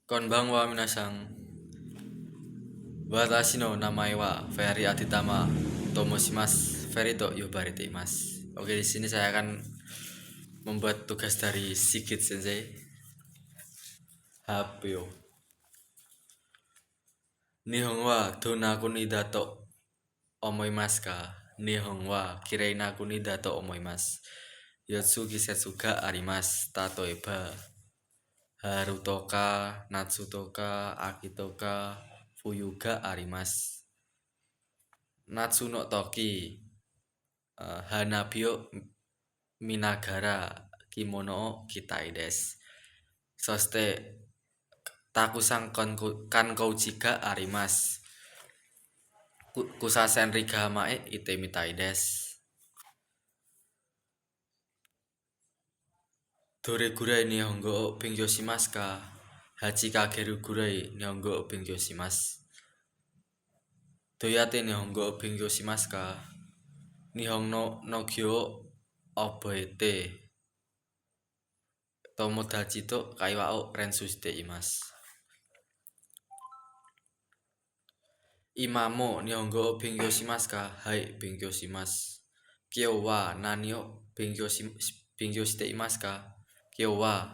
Konbanwa minasang. Watashi no namae wa Ferry Aditama Tomoshimasu. Ferry to yobarete imasu. Oke, di sini saya akan membuat tugas dari Sigit Sensei. Hapyo. Nihon wa donaku ni dato omoimasu ka? Nihon wa kireinaku ni dato omoimasu. Yotsugi setsu ga arimasu. Tatoeba Haruto ka, Natsuto ka, Akito ka, Fuyu ga arimasu. Natsu no toki Hanabio Minagara Kimono o Kitai desu. Soste Takusan Kankouchi ga arimasu. Kusasen riga hamae ite mitai desu. Dore gurai nihongo o benkyou shimasu ka? Hachi kageru gurai nihongo o benkyou shimasu. Doyate nihongo o benkyou shimasu ka? Nihon no kyo o oboete. Tomodachi to kaiwa o rensu shite imasu. Imamo nihongo o benkyou shimasu ka? Hai, benkyou shimasu. Kyo wa nani o benkyou shite imasu ka? Kyo wa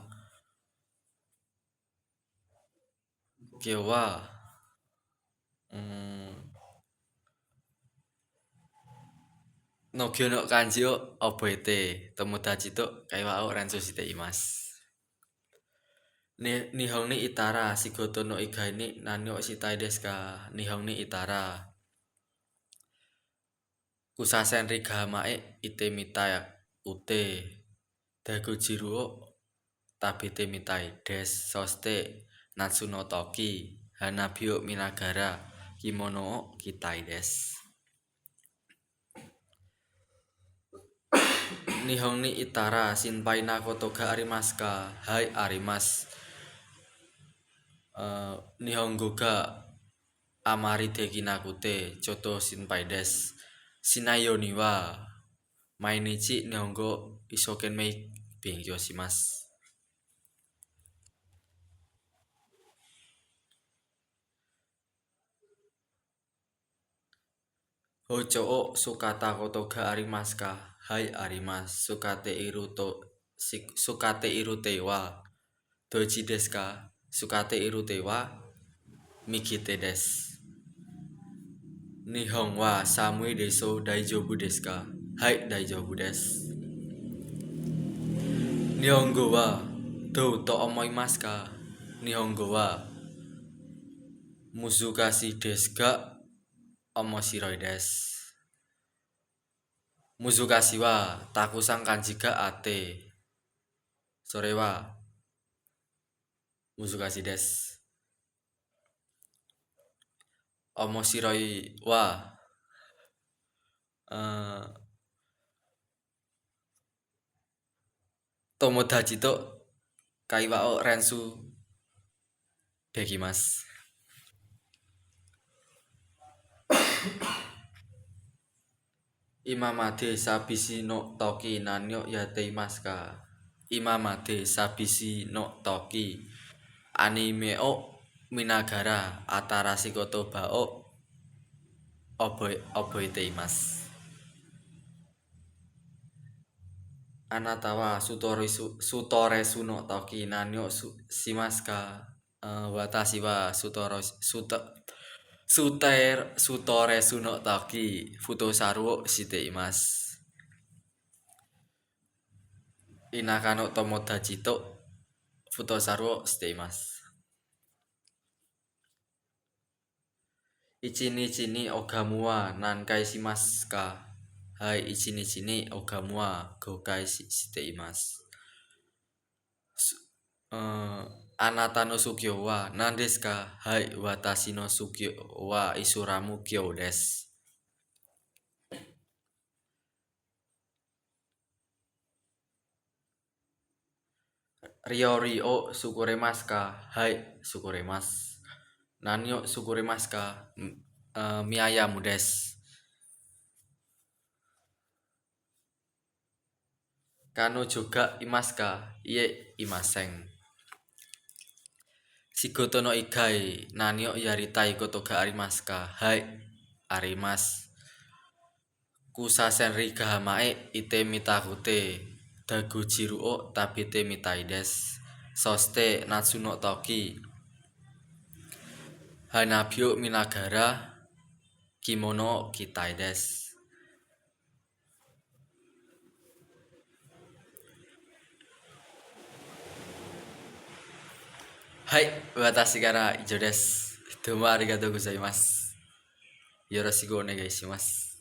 no kyo no kanji o oboete. Tomodachi to kaiwa o rensu shite imasu. Nihon ni itara shigoto no igai ni nani o shitai desu ka? Nihon ni itara kusasen riga hamae ite mitai ute. Dagojiru o tabete mitai desu. Soste Natsu no toki Hanabi o Minagara Kimono o Kitai desu. Nihon ni itara shinpai nakoto ga arimasu ka? Hai, arimasu. Nihongo ga amari deki nakute choto shinpai desu. Shinai yo ni wa mainichi nihongo isokenmei benkyou shimasu. Hojo o sukata koto ga arimasu ka? Hai, arimasu. Sukate irute wa doji desu ka? Sukate irute wa migite desu. Nihon wa samui desu daijoubu desu ka? Hai, daijoubu desu. Nihongo wa dou to omoimasu ka? Nihongo wa muzukashi desu ga omoshiroi desu. Muzukashi wa takusan kanji ga ate. Sore wa muzukashi desu. Omoshiroi wa Tomodachi to kaiwa o rensu dekimasu. Imamade sabishi no toki nani o yateimasu ka? Imamade sabishi no toki anime o Minagara atarashi kotoba o oboete imasu. Anata wa sutoresu no toki nani o shimasu ka? Watashi wa sutoresu no toki futosaru o shite imasu. Inaka no tomodachi to futosaru o shite imasu. Ichinichi ni ogamu wa nankai shimasu ka? Hai, ichinichi ni ogamu wa goukai shite imasu. Anata no sugyo wa nan desu ka? Hai, watashi no sugyo wa isuramu kyo desu. Ryori o sukuremasu ka? Hai, sukuremasu. Nani o sukuremasu ka? Miayamu desu. Kano juga imasu ka? Ie, imaseng. Shigoto no ikai nani o yaritai koto ga arimasu ka? Hai, arimasu. Kusasenri ga hamae ite mitakute dagojiru o tabite mitai desu. Soste natsu no toki hanabyo minagara kimono kitai desu. Hai, watashi kara ijo desu. Domo arigatou gozaimasu. Yoroshiku onegai shimasu.